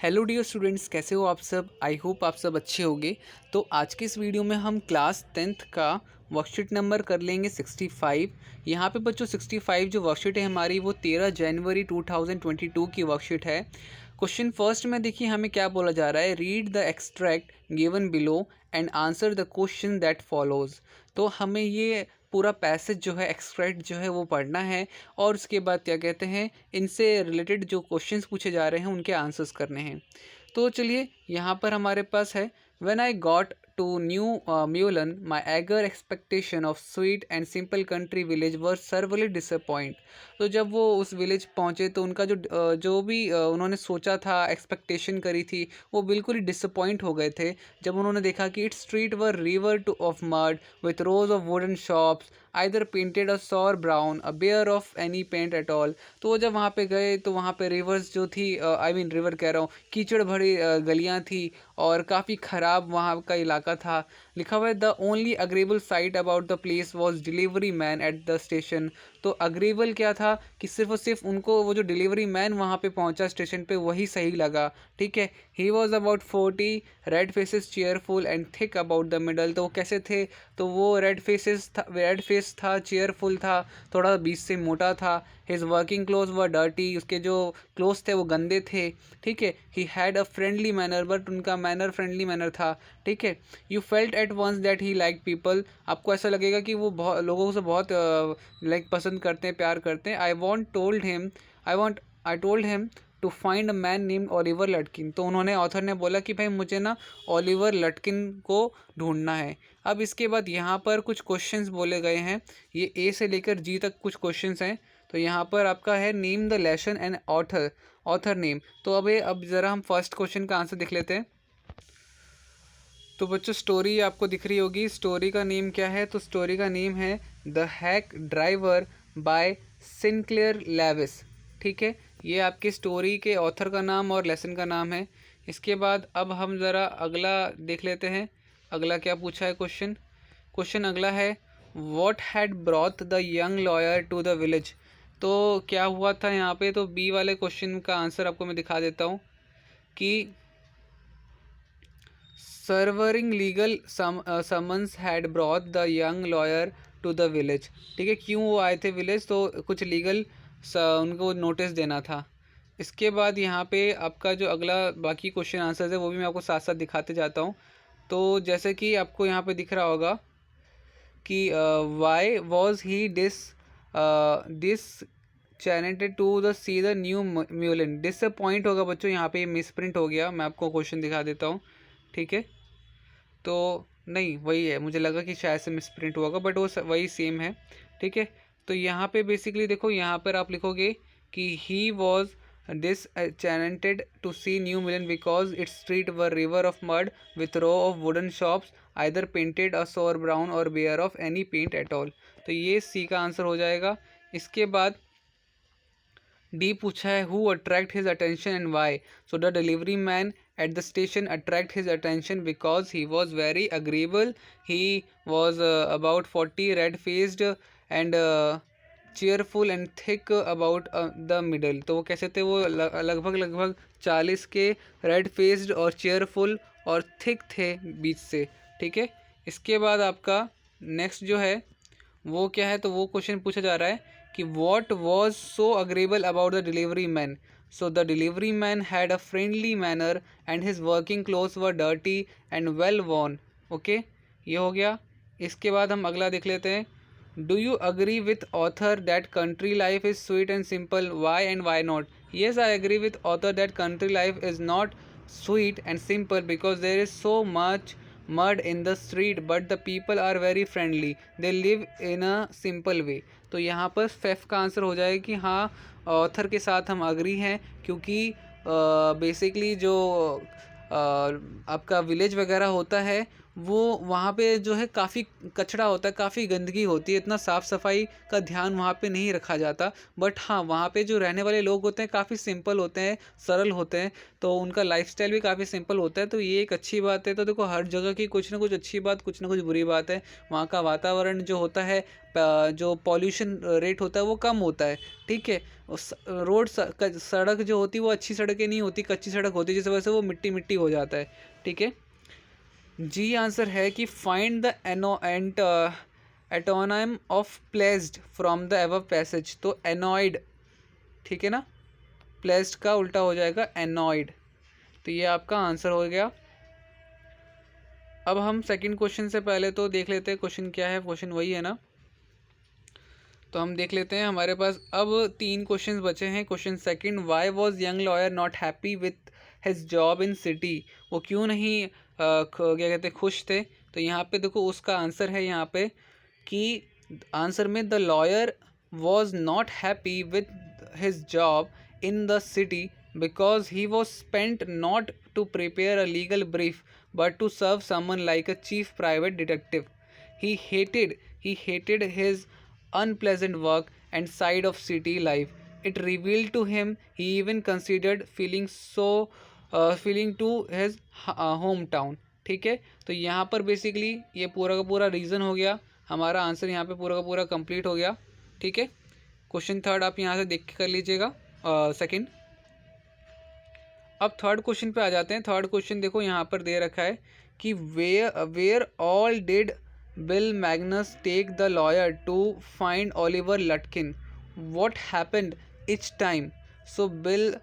Hello dear students, कैसे हो आप सब। आई होप आप सब अच्छे होंगे। तो आज के इस वीडियो में हम क्लास 10th का वर्कशीट नंबर कर लेंगे 65। यहाँ पे बच्चों 65 जो वर्कशीट है हमारी वो 13 जनवरी 2022 की वर्कशीट है। क्वेश्चन फर्स्ट में देखिए हमें क्या बोला जा रहा है, read the extract given below and answer the question that follows. तो हमें ये पूरा पैसेज जो है, एक्सट्रैक्ट जो है वो पढ़ना है और उसके बाद क्या कहते हैं, इनसे रिलेटेड जो क्वेश्चंस पूछे जा रहे हैं उनके आंसर्स करने हैं। तो चलिए यहाँ पर हमारे पास है, when I got to New Mullion my eager expectation of sweet and simple country village were sorely disappoint. तो जब वो उस विलेज पहुँचे तो उनका जो भी उन्होंने सोचा था, एक्सपेक्टेशन करी थी, वो बिल्कुल ही डिसअपॉइंट हो गए थे जब उन्होंने देखा कि it's street were river two of mud with rows of wooden shops either painted और sour brown a bare of any paint at all. तो वो जब वहाँ पे गए तो वहाँ पे रिवर्स जो थी, आई मीन रिवर कह रहा हूँ, कीचड़ भरी गलियाँ थी और काफ़ी ख़राब वहाँ का इलाका था। लिखा हुआ है the only agreeable sight about the place was delivery man at the station. तो अग्रेबल क्या था कि सिर्फ और सिर्फ उनको वो जो डिलीवरी मैन वहाँ पे पहुँचा स्टेशन पे वही सही लगा। ठीक है, he was about 40, red faces cheerful and thick about the middle. तो वो कैसे थे, तो वो रेड फेस था, चेयरफुल था, थोड़ा बीच से मोटा था। His working cloth were dirty, उसके जो क्लोथ्स थे वो गंदे थे। ठीक है, he had a friendly manner, but उनका मैनर फ्रेंडली मैनर था। ठीक है, you felt at once that he like people, आपको ऐसा लगेगा कि वो बहुत लोगों से बहुत लाइक पसंद करते हैं, प्यार करते हैं। I told him to find a man named Oliver Lutkins. तो उन्होंने, ऑथर ने बोला कि भाई मुझे ना ओलिवर लटकिन को ढूंढना है। अब इसके बाद यहाँ पर कुछ क्वेश्चंस बोले गए हैं, ये ए से लेकर जी तक कुछ क्वेश्चंस हैं। तो यहाँ पर आपका है name the lesson and author name. तो अब ज़रा हम फर्स्ट क्वेश्चन का आंसर देख लेते हैं। तो बच्चों स्टोरी आपको दिख रही होगी, स्टोरी का नेम क्या है, तो स्टोरी का नेम है the hack driver by Sinclair Lewis. ठीक है, ये आपकी स्टोरी के ऑथर का नाम और लेसन का नाम है। इसके बाद अब हम ज़रा अगला देख लेते हैं, अगला क्या पूछा है क्वेश्चन। क्वेश्चन अगला है, what had brought the young lawyer to the village. तो क्या हुआ था यहाँ पे, तो बी वाले क्वेश्चन का आंसर आपको मैं दिखा देता हूँ कि serving legal summons had brought the young lawyer to the village. ठीक है, क्यों वो आए थे विलेज, तो कुछ लीगल उनको नोटिस देना था। इसके बाद यहाँ पे आपका जो अगला बाकी क्वेश्चन आंसर्स है वो भी मैं आपको साथ साथ दिखाते जाता हूँ। तो जैसे कि आपको यहाँ पे दिख रहा होगा कि वाई वॉज ही दिस चैनेटेड to the see the New Mullion. Disappoint होगा बच्चों, यहाँ पे मिस प्रिंट हो गया, मैं आपको क्वेश्चन दिखा देता हूँ। ठीक है, तो नहीं वही है, मुझे लगा कि शायद से मिस प्रिंट हुआ होगा, बट वो वही सेम है। ठीक है, तो यहाँ पे बेसिकली देखो, यहाँ पर आप लिखोगे कि he was disenchanted to see New Milan because its street were river of mud with row of wooden shops either painted a sour brown or bare of any paint at all। तो ये सी का answer हो जाएगा। इसके बाद D पूछा है who attract his attention and why. So the delivery man at the station attract his attention because he was very agreeable. He was about 40, red faced and cheerful and thick about the middle। तो वो कैसे थे, वो लगभग 40 के, red faced और cheerful और thick थे बीच से। ठीक है, इसके बाद आपका नेक्स्ट जो है वो क्या है, तो वो क्वेश्चन पूछा जा रहा है कि what was so agreeable about the delivery man। So the delivery man had a friendly manner and his working clothes were dirty and well worn। Okay, ये हो गया। इसके बाद हम अगला देख लेते हैं, do you agree with author that country life is sweet and simple, why and why not. Yes, I agree with author that country life is not sweet and simple because there is so much mud in the street but the people are very friendly, they live in a simple way। तो यहाँ पर Faf का answer हो जाएगा कि हाँ, author के साथ हम अग्री हैं, क्योंकि बेसिकली जो आपका विलेज वगैरह होता है वो वहाँ पे जो है काफ़ी कचरा होता है, काफ़ी गंदगी होती है, इतना साफ़ सफाई का ध्यान वहाँ पे नहीं रखा जाता। बट हाँ, वहाँ पे जो रहने वाले लोग होते हैं काफ़ी सिंपल होते हैं, सरल होते हैं, तो उनका लाइफस्टाइल भी काफ़ी सिंपल होता है, तो ये एक अच्छी बात है। तो देखो, हर जगह की कुछ ना कुछ अच्छी बात, कुछ ना कुछ बुरी बात है। वहाँ का वातावरण जो होता है, जो पॉल्यूशन रेट होता है वो कम होता है, ठीक है। रोड सड़क जो होती है वो अच्छी सड़कें नहीं होती, कच्ची सड़क होती है, जिस वजह से वो मिट्टी मिट्टी हो जाता है, ठीक है। जी आंसर है कि find the antonym of pleased from the above passage. तो एनॉइड, ठीक है ना, प्लेस्ड का उल्टा हो जाएगा एनॉइड। तो ये आपका आंसर हो गया। अब हम सेकंड क्वेश्चन से पहले तो देख लेते हैं क्वेश्चन क्या है। क्वेश्चन वही है ना, तो हम देख लेते हैं। हमारे पास अब 3 क्वेश्चंस बचे हैं। Question second, why was young lawyer not happy with his job in city. वो क्यों नहीं क्या कहते हैं, खुश थे। तो यहाँ पे देखो उसका आंसर है यहाँ पे कि आंसर में the lawyer was not happy with his job in the city because he was spent not to prepare a legal brief but to serve someone like a chief private detective. He hated his unpleasant work and side of city life. It revealed to him he even considered feeling to his hometown. ठीक है, तो यहाँ पर basically ये पूरा का पूरा reason हो गया। हमारा आंसर यहाँ पे पूरा का पूरा कंप्लीट हो गया, ठीक है। क्वेश्चन थर्ड आप यहाँ से देख के कर लीजिएगा, सेकंड। अब थर्ड क्वेश्चन पे आ जाते हैं। थर्ड क्वेश्चन देखो यहाँ पर दे रखा है कि where all did Bill Magnuson take the lawyer to find Oliver Lutkins, what happened each time. So Bill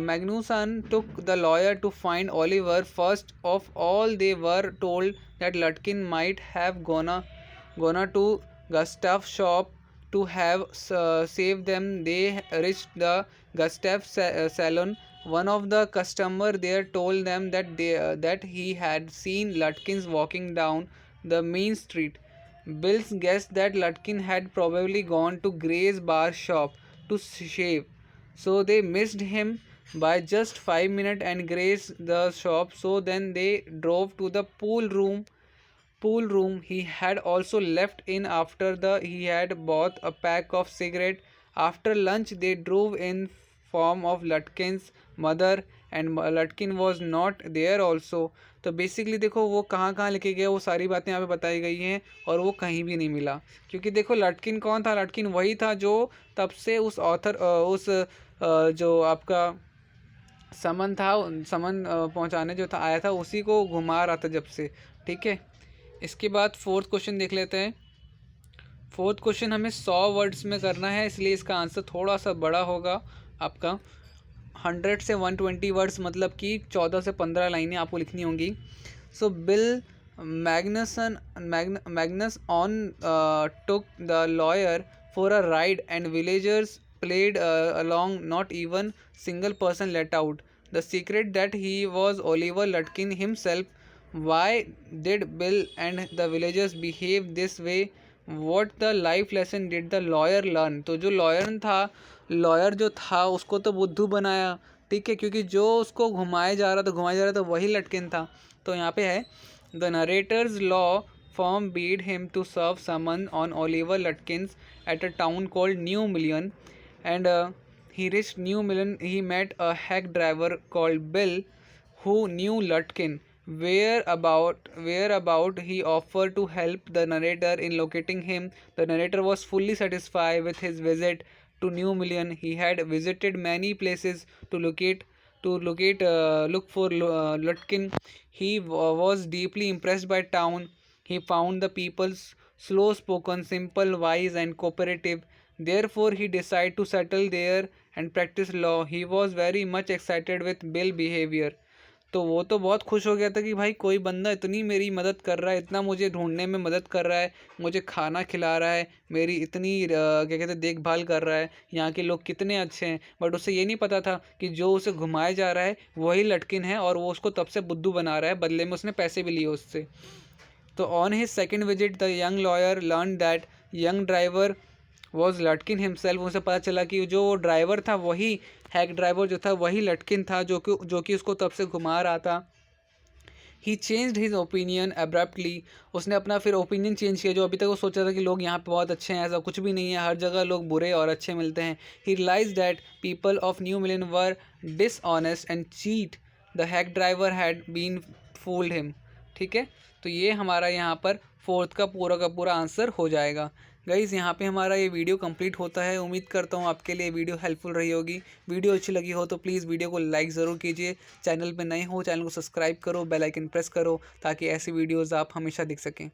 Magnuson took the lawyer to find Oliver. First of all, they were told that Lutkin might have gonna to Gustav's shop to have saved them. They reached the Gustav salon. One of the customer there told them that he had seen Lutkins walking down the main street. Bills guessed that Lutkin had probably gone to Gray's bar shop to shave, so they missed him by just 5 minutes and Gray's the shop. So then they drove to the pool room he had also left in after he had bought a pack of cigarette. After lunch they drove in form of Lutkin's mother and Lutkin was not there also. तो basically देखो वो कहाँ कहाँ लेके गए, वो सारी बातें यहाँ पे बताई गई हैं और वो कहीं भी नहीं मिला। क्योंकि देखो लटकिन कौन था, लटकिन वही था जो तब से उस ऑथर जो आपका समन था, समन पहुँचाने जो था आया था, उसी को घुमा रहा था जब से, ठीक है। इसके बाद फोर्थ क्वेश्चन देख लेते हैं। फोर्थ क्वेश्चन हमें 100 वर्ड्स में करना है, इसलिए इसका आंसर थोड़ा सा बड़ा होगा आपका। 100 से 120 वर्ड्स मतलब कि 14 से 15 लाइनें आपको लिखनी होंगी। So Bill Magnuson on took the lawyer for a ride and villagers played along, not even single person let out. The secret that he was Oliver Lutkin himself. Why did Bill and the villagers behave this way? What the life lesson did the lawyer learn? तो जो lawyer जो था उसको तो बुद्धू बनाया, ठीक है, क्योंकि जो उसको घुमाया जा रहा था वही लटकिन था। तो यहाँ पे है the narrator's law firm bade him to serve summon on Oliver Lutkins at a town called New Million, and he reached New Million. He met a hack driver called Bill who knew Lutkin. Whereabout he offered to help the narrator in locating him. The narrator was fully satisfied with his visit to New Million. He had visited many places to look for Lutkin. He was deeply impressed by town. He found the people slow spoken, simple, wise, and cooperative. Therefore, he decided to settle there and practice law. He was very much excited with Bill behavior. तो वो तो बहुत खुश हो गया था कि भाई कोई बंदा इतनी मेरी मदद कर रहा है, इतना मुझे ढूंढने में मदद कर रहा है, मुझे खाना खिला रहा है, मेरी इतनी क्या कहते हैं देखभाल कर रहा है, यहाँ के लोग कितने अच्छे हैं। बट उसे ये नहीं पता था कि जो उसे घुमाया जा रहा है वही लटकिन है और वो उसको तब से बुद्धू बना रहा है, बदले में उसने पैसे भी लिए उससे। तो on his second visit the young lawyer learn that young driver was Lutkins himself. उसे पता चला कि जो ड्राइवर था वही हैक ड्राइवर जो था वही लटकिन था जो कि उसको तब से घुमा रहा था। ही चेंज्ड हिज ओपिनियन अब्रप्टली, उसने अपना फिर ओपिनियन चेंज किया। जो अभी तक वो सोचा था कि लोग यहाँ पे बहुत अच्छे हैं, ऐसा कुछ भी नहीं है, हर जगह लोग बुरे और अच्छे मिलते हैं। He realise that people of New Mullion were dishonest and cheat, the hack driver had been fooled him. ठीक है, तो ये हमारा यहाँ पर फोर्थ का पूरा आंसर हो जाएगा। गाइज़ यहाँ पे हमारा ये वीडियो कंप्लीट होता है। उम्मीद करता हूँ आपके लिए वीडियो हेल्पफुल रही होगी। वीडियो अच्छी लगी हो तो प्लीज़ वीडियो को लाइक ज़रूर कीजिए। चैनल पे नए हो चैनल को सब्सक्राइब करो, बेल आइकन प्रेस करो ताकि ऐसी वीडियोज़ आप हमेशा देख सकें।